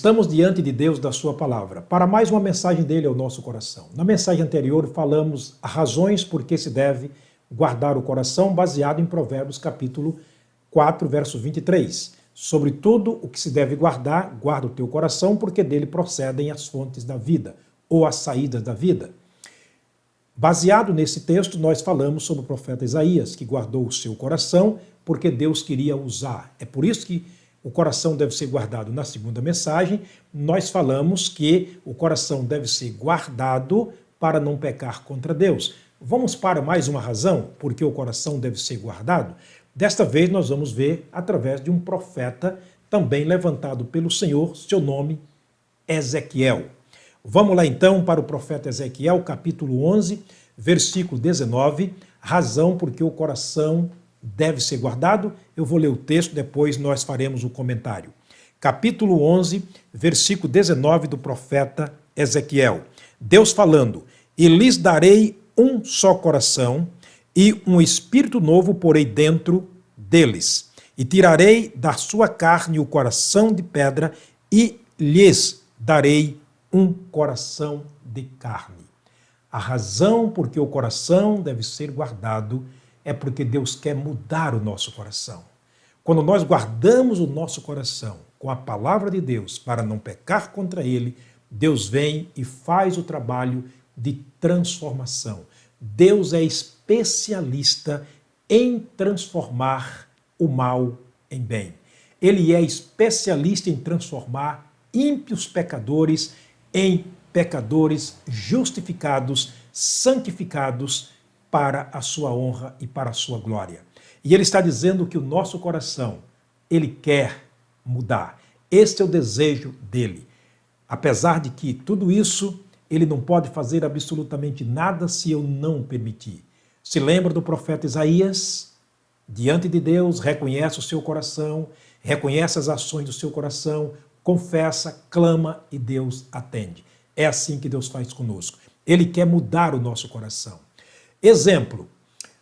Estamos diante de Deus, da sua palavra, para mais uma mensagem dele ao nosso coração. Na mensagem anterior falamos as razões por que se deve guardar o coração, baseado em Provérbios capítulo 4, verso 23. Sobre tudo o que se deve guardar, guarda o teu coração, porque dele procedem as fontes da vida, ou as saídas da vida. Baseado nesse texto, nós falamos sobre o profeta Isaías, que guardou o seu coração, porque Deus queria usar. É por isso que o coração deve ser guardado. Na segunda mensagem, nós falamos que o coração deve ser guardado para não pecar contra Deus. Vamos para mais uma razão por que o coração deve ser guardado? Desta vez nós vamos ver através de um profeta também levantado pelo Senhor, seu nome Ezequiel. Vamos lá então para o profeta Ezequiel, capítulo 11, versículo 19, razão por que o coração deve ser guardado. Eu vou ler o texto, depois nós faremos o comentário. Capítulo 11, versículo 19 do profeta Ezequiel. Deus falando: e lhes darei um só coração, e um espírito novo porei dentro deles. E tirarei da sua carne o coração de pedra, e lhes darei um coração de carne. A razão por que o coração deve ser guardado é porque Deus quer mudar o nosso coração. Quando nós guardamos o nosso coração com a palavra de Deus para não pecar contra ele, Deus vem e faz o trabalho de transformação. Deus é especialista em transformar o mal em bem. Ele é especialista em transformar ímpios pecadores em pecadores justificados, santificados para a sua honra e para a sua glória. E ele está dizendo que o nosso coração, ele quer mudar. Este é o desejo dele. Apesar de que tudo isso, ele não pode fazer absolutamente nada se eu não permitir. Se lembra do profeta Isaías? Diante de Deus, reconhece o seu coração, reconhece as ações do seu coração, confessa, clama e Deus atende. É assim que Deus faz conosco. Ele quer mudar o nosso coração. Exemplo,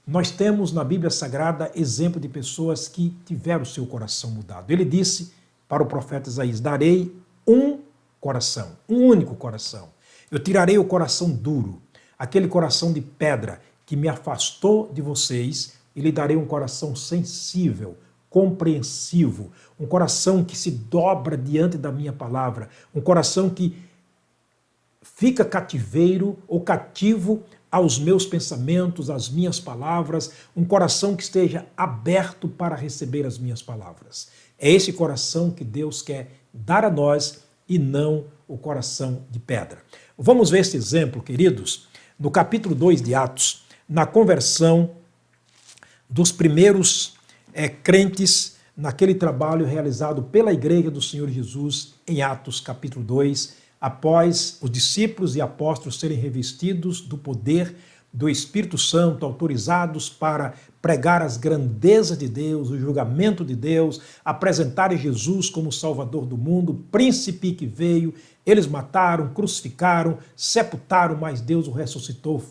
nós temos na Bíblia Sagrada exemplo de pessoas que tiveram o seu coração mudado. Ele disse para o profeta Isaías: darei um coração, um único coração. Eu tirarei o coração duro, aquele coração de pedra que me afastou de vocês, e lhe darei um coração sensível, compreensivo, um coração que se dobra diante da minha palavra, um coração que fica cativeiro ou cativo aos meus pensamentos, às minhas palavras, um coração que esteja aberto para receber as minhas palavras. É esse coração que Deus quer dar a nós e não o coração de pedra. Vamos ver esse exemplo, queridos, no capítulo 2 de Atos, na conversão dos primeiros crentes naquele trabalho realizado pela Igreja do Senhor Jesus em Atos, capítulo 2, após os discípulos e apóstolos serem revestidos do poder do Espírito Santo, autorizados para pregar as grandezas de Deus, o julgamento de Deus, apresentarem Jesus como Salvador do mundo, príncipe que veio, eles mataram, crucificaram, sepultaram, mas Deus o ressuscitou,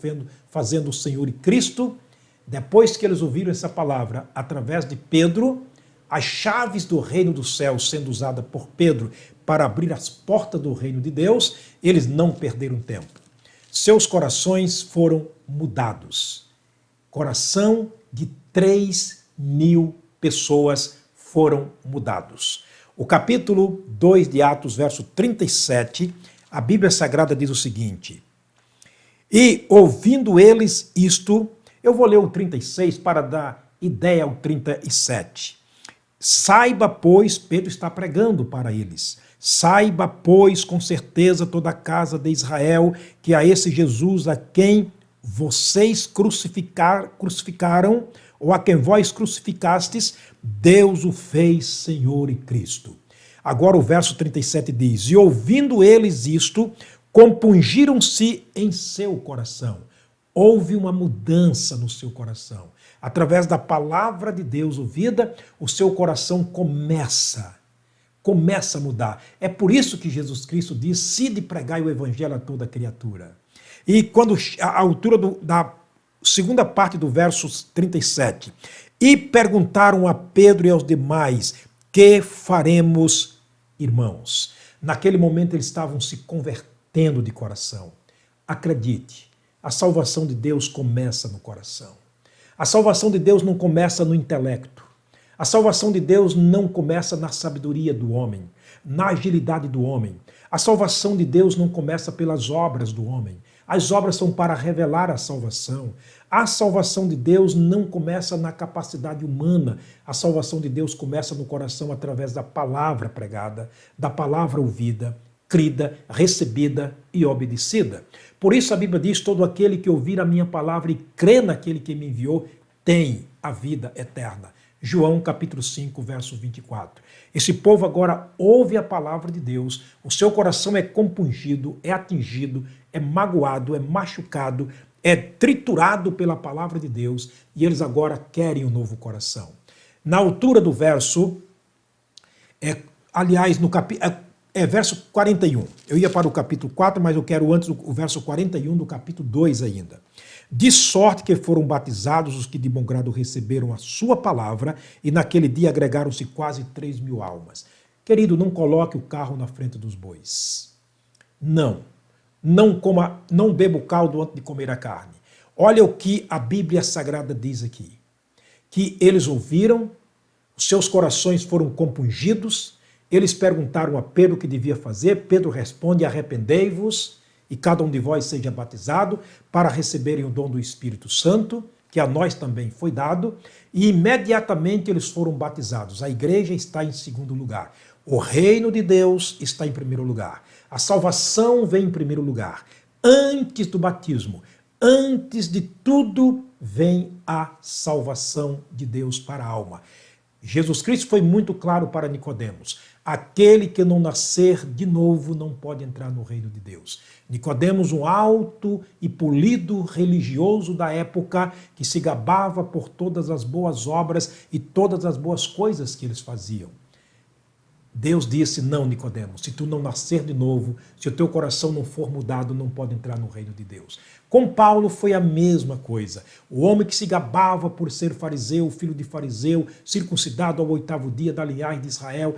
fazendo o Senhor e Cristo. Depois que eles ouviram essa palavra, através de Pedro, as chaves do reino dos céus sendo usadas por Pedro para abrir as portas do reino de Deus, eles não perderam tempo. Seus corações foram mudados. Coração de 3.000 pessoas foram mudados. O capítulo 2 de Atos, verso 37, a Bíblia Sagrada diz o seguinte: e ouvindo eles isto, eu vou ler o 36 para dar ideia ao 37. Saiba, pois, Pedro está pregando para eles, saiba, pois, com certeza toda a casa de Israel, que a esse Jesus a quem vocês crucificaram, ou a quem vós crucificastes, Deus o fez Senhor e Cristo. Agora o verso 37 diz: e ouvindo eles isto, compungiram-se em seu coração. Houve uma mudança no seu coração. Através da palavra de Deus ouvida, o seu coração começa a mudar. É por isso que Jesus Cristo diz: se de pregai o evangelho a toda criatura. E quando a altura da segunda parte do verso 37, e perguntaram a Pedro e aos demais: que faremos, irmãos? Naquele momento eles estavam se convertendo de coração. Acredite, a salvação de Deus começa no coração. A salvação de Deus não começa no intelecto. A salvação de Deus não começa na sabedoria do homem, na agilidade do homem. A salvação de Deus não começa pelas obras do homem. As obras são para revelar a salvação. A salvação de Deus não começa na capacidade humana. A salvação de Deus começa no coração através da palavra pregada, da palavra ouvida, crida, recebida e obedecida. Por isso a Bíblia diz: todo aquele que ouvir a minha palavra e crê naquele que me enviou tem a vida eterna. João capítulo 5, verso 24. Esse povo agora ouve a palavra de Deus, o seu coração é compungido, é atingido, é magoado, é machucado, é triturado pela palavra de Deus, e eles agora querem um novo coração. Na altura do verso, verso 41. Eu ia para o capítulo 4, mas eu quero antes o verso 41 do capítulo 2 ainda. De sorte que foram batizados os que de bom grado receberam a sua palavra, e naquele dia agregaram-se quase 3.000 almas. Querido, não coloque o carro na frente dos bois. Não beba o caldo antes de comer a carne. Olha o que a Bíblia Sagrada diz aqui. Que eles ouviram, os seus corações foram compungidos, eles perguntaram a Pedro o que devia fazer, Pedro responde: arrependei-vos, e cada um de vós seja batizado, para receberem o dom do Espírito Santo, que a nós também foi dado, e imediatamente eles foram batizados. A igreja está em segundo lugar. O reino de Deus está em primeiro lugar. A salvação vem em primeiro lugar. Antes do batismo, antes de tudo, vem a salvação de Deus para a alma. Jesus Cristo foi muito claro para Nicodemos: aquele que não nascer de novo não pode entrar no reino de Deus. Nicodemos, um alto e polido religioso da época, que se gabava por todas as boas obras e todas as boas coisas que eles faziam. Deus disse: não, Nicodemos, se tu não nascer de novo, se o teu coração não for mudado, não pode entrar no reino de Deus. Com Paulo foi a mesma coisa. O homem que se gabava por ser fariseu, filho de fariseu, circuncidado ao 8º dia da linhagem de Israel,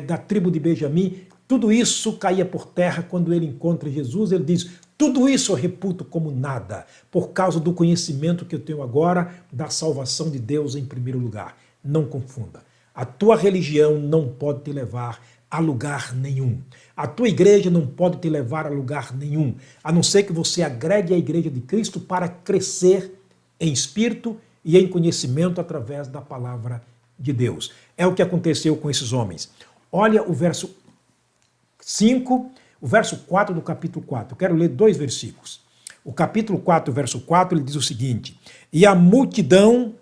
da tribo de Benjamim, tudo isso caía por terra quando ele encontra Jesus. Ele diz: tudo isso eu reputo como nada, por causa do conhecimento que eu tenho agora da salvação de Deus em primeiro lugar. Não confunda. A tua religião não pode te levar a lugar nenhum. A tua igreja não pode te levar a lugar nenhum, a não ser que você agregue a igreja de Cristo para crescer em espírito e em conhecimento através da palavra de Deus. É o que aconteceu com esses homens. Olha o verso 5, o verso 4 do capítulo 4. Eu quero ler 2 versículos. O capítulo 4, verso 4, ele diz o seguinte: e a multidão,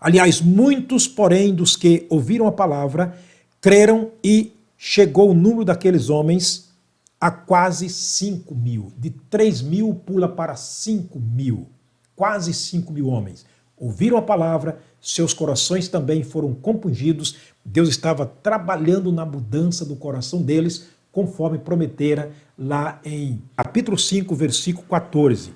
aliás, muitos, porém, dos que ouviram a palavra, creram, e chegou o número daqueles homens a quase 5.000. De 3.000 pula para 5.000. Quase 5.000 homens. Ouviram a palavra, seus corações também foram compungidos. Deus estava trabalhando na mudança do coração deles, conforme prometera lá em capítulo 5, versículo 14.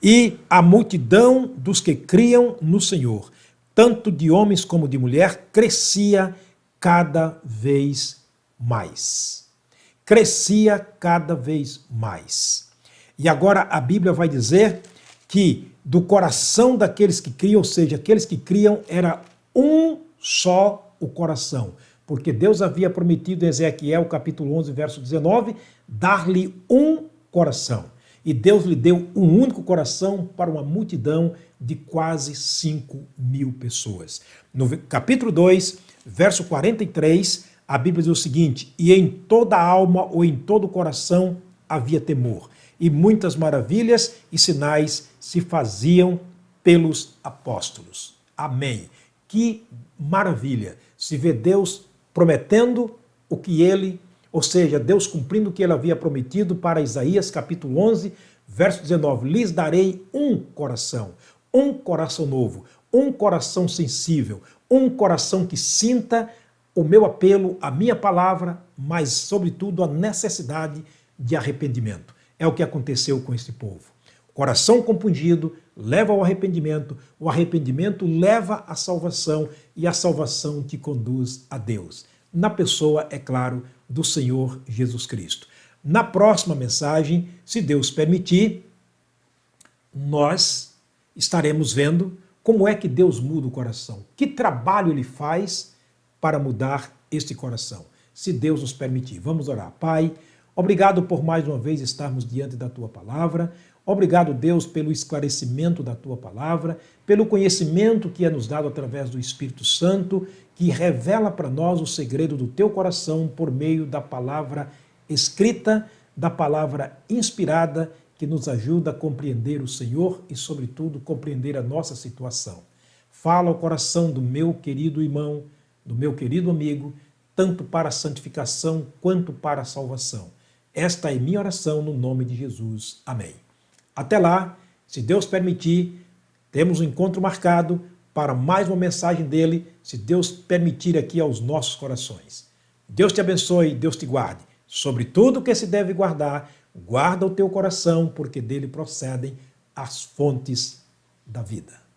E a multidão dos que criam no Senhor, tanto de homens como de mulher, crescia cada vez mais. Crescia cada vez mais. E agora a Bíblia vai dizer que do coração daqueles que criam, ou seja, aqueles que criam, era um só o coração. Porque Deus havia prometido em Ezequiel, capítulo 11, verso 19, dar-lhe um coração. E Deus lhe deu um único coração para uma multidão de quase 5.000 pessoas. No capítulo 2, verso 43, a Bíblia diz o seguinte: e em toda alma ou em todo coração havia temor, e muitas maravilhas e sinais se faziam pelos apóstolos. Amém. Que maravilha se vê Deus prometendo o que ele, ou seja, Deus cumprindo o que ele havia prometido para Isaías capítulo 11, verso 19. Lhes darei um coração novo, um coração sensível, um coração que sinta o meu apelo, a minha palavra, mas sobretudo a necessidade de arrependimento. É o que aconteceu com esse povo. O coração compungido leva ao arrependimento, o arrependimento leva à salvação e a salvação te conduz a Deus. Na pessoa, é claro, do Senhor Jesus Cristo. Na próxima mensagem, se Deus permitir, nós estaremos vendo como é que Deus muda o coração, que trabalho Ele faz para mudar este coração, se Deus nos permitir. Vamos orar. Pai, obrigado por mais uma vez estarmos diante da Tua Palavra. Obrigado, Deus, pelo esclarecimento da Tua Palavra, pelo conhecimento que é nos dado através do Espírito Santo, que revela para nós o segredo do Teu coração por meio da palavra escrita, da palavra inspirada, que nos ajuda a compreender o Senhor e, sobretudo, compreender a nossa situação. Fala ao coração do meu querido irmão, do meu querido amigo, tanto para a santificação quanto para a salvação. Esta é minha oração no nome de Jesus. Amém. Até lá, se Deus permitir, temos um encontro marcado para mais uma mensagem dele, se Deus permitir aqui aos nossos corações. Deus te abençoe, Deus te guarde. Sobre tudo que se deve guardar, guarda o teu coração, porque dele procedem as fontes da vida.